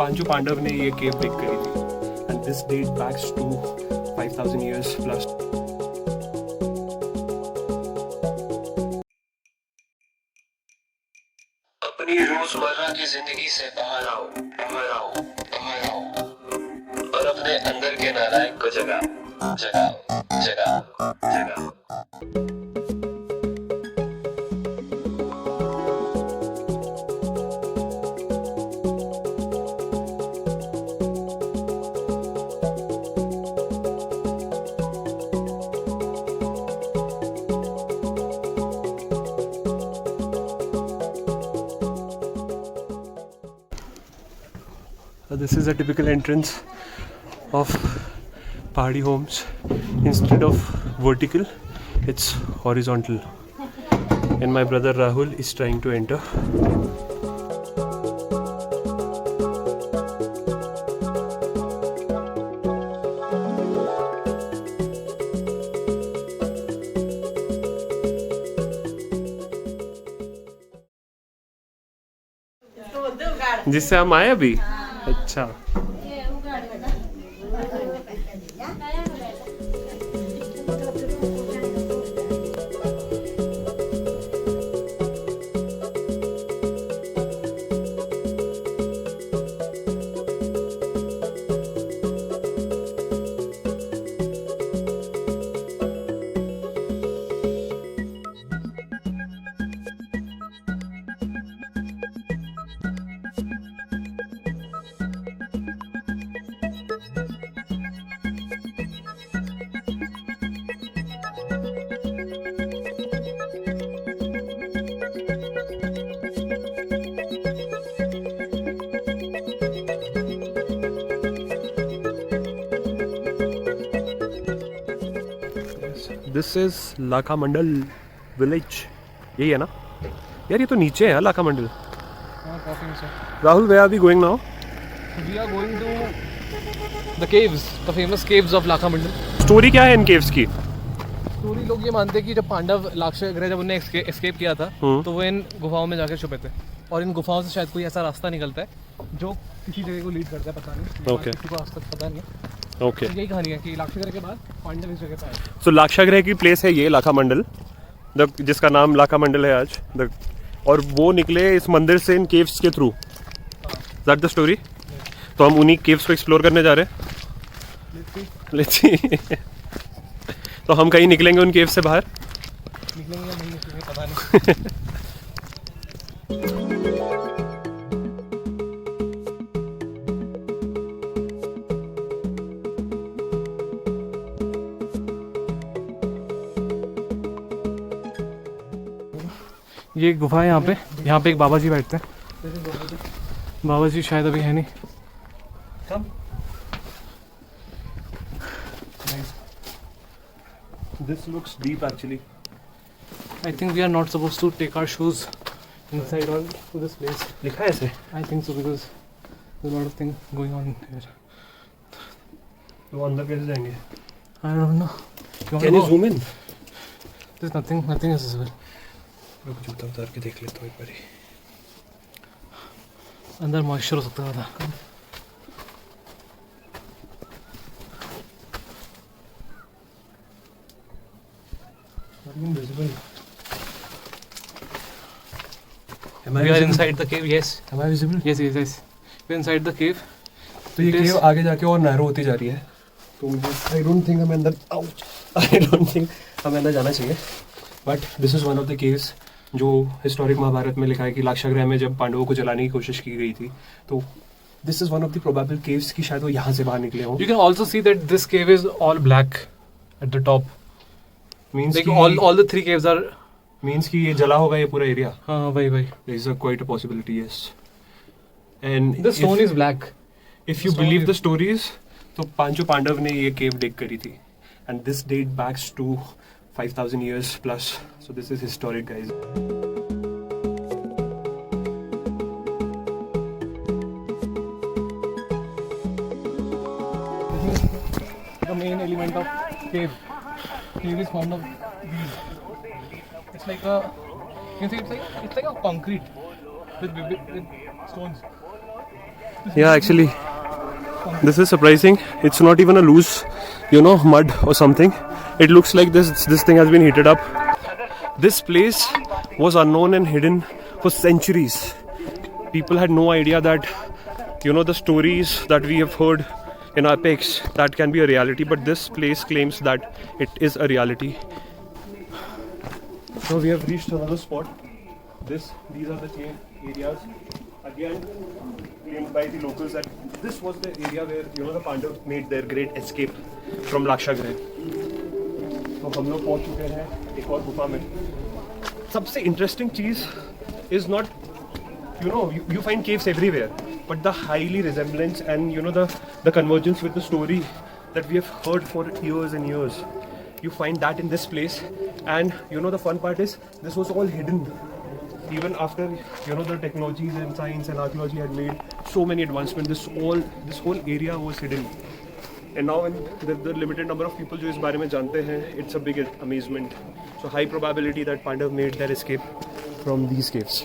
पांचों पांडव ने ये केव डिग करी थी and this date backs to 5000 years plus. अपनी रोजमर्रा की जिंदगी से बाहर आओ, बाहर आओ, बाहर आओ और अपने अंदर के नालायक को जगाओ, जगाओ, जगाओ, जगाओ। This is a typical entrance of Pahadi homes. Instead of vertical, it's horizontal. And my brother Rahul is trying to enter. जिससे हम आए अभी। अच्छा, this is Lakhamandal village. यही है ना यार? ये तो नीचे है Lakhamandal. Rahul, where are we going now? We are going to the caves, the famous caves of Lakha Mandal. Story क्या है इन केव्स की? स्टोरी लोग ये मानते हैं कि जब पांडव लाक्षागृह जब उन्हें एस्केप किया था तो वो इन गुफाओं में जाकर छुपे थे और इन गुफाओं से शायद कोई ऐसा रास्ता निकलता है जो किसी जगह को लीड करता है, पता नहीं। Okay. किसी को आज तक पता नहीं है। ओके, यही कहानी है कि लाक्षागृह के बाद पांडव इस जगह पे आए। सो लाक्षागृह की प्लेस है ये लाखा मंडल, जिसका नाम लाखा मंडल है आज। और वो निकले इस मंदिर से इन केव्स के थ्रू। That the story. तो हम उन्हीं केव्स को एक्सप्लोर करने जा रहे हैं। Let's see. तो हम कहीं निकलेंगे उन केव्स से बाहर? निकलेंगे या नहीं निकलेंगे पता नहीं। ये गुफा है यहाँ पे एक बाबा जी बैठते हैं। बाबा जी शायद अभी है नहीं। This looks deep actually. I think we are not supposed to take our shoes inside or to this place. लिखा है ऐसे? I think so because there's a lot of things going on here. तो अंदर कैसे जाएंगे? I don't know. Can you zoom in? There's nothing is visible. रुक, जूता उतार के देख लेता हूँ एक बारी। अंदर मॉइस्चर हो सकता था। Invisible. We are inside the cave. Yes. Am I visible? Yes. We're inside the cave. तो ये केव आगे जाके और नैरो होती जा रही है। तो मुझे I don't think हमें अंदर I don't think हमें अंदर जाना चाहिए। But this is one of the caves जो हिस्टोरिक महाभारत में लिखा है कि लाक्षागृह में जब पांडवों को जलाने की कोशिश की गई थी, तो this is one of the probable caves कि शायद वो यहाँ से बाहर निकले हों। You can also see that this cave is all black at the top. Means like कि all the three caves are. Means कि ये जला होगा ये पूरा एरिया। हाँ वही। There is quite a possibility, yes. And the stone is black. If you believe the stories, तो पांचों पांडव ने ये केव डिग करी थी, and this date backs to 5000 years plus. So this is historic, guys. The main element of cave. Cave is formed of these. It's like a. You can see it's like a concrete with stones. Yeah, actually, this is surprising. It's not even a loose, mud or something. It looks like this thing has been heated up. This place was unknown and hidden for centuries. People had no idea that, the stories that we have heard in our epics, that can be a reality. But this place claims that it is a reality. So we have reached another spot. These are the same areas. Again, claimed by the locals that this was the area where the Pandavas made their great escape from Lakshagriha. तो हम लोग पहुंच चुके हैं एक और गुफा में. सबसे interesting चीज is not you find caves everywhere, but the highly resemblance and the convergence with the story that we have heard for years and years. You find that in this place, and the fun part is this was all hidden. Even after the technologies and science and archaeology had made so many advancements, this whole area was hidden. And now when the limited number of people जो इस बारे में जानते हैं, it's a big amazement. So high probability that Pandav made their escape from these caves.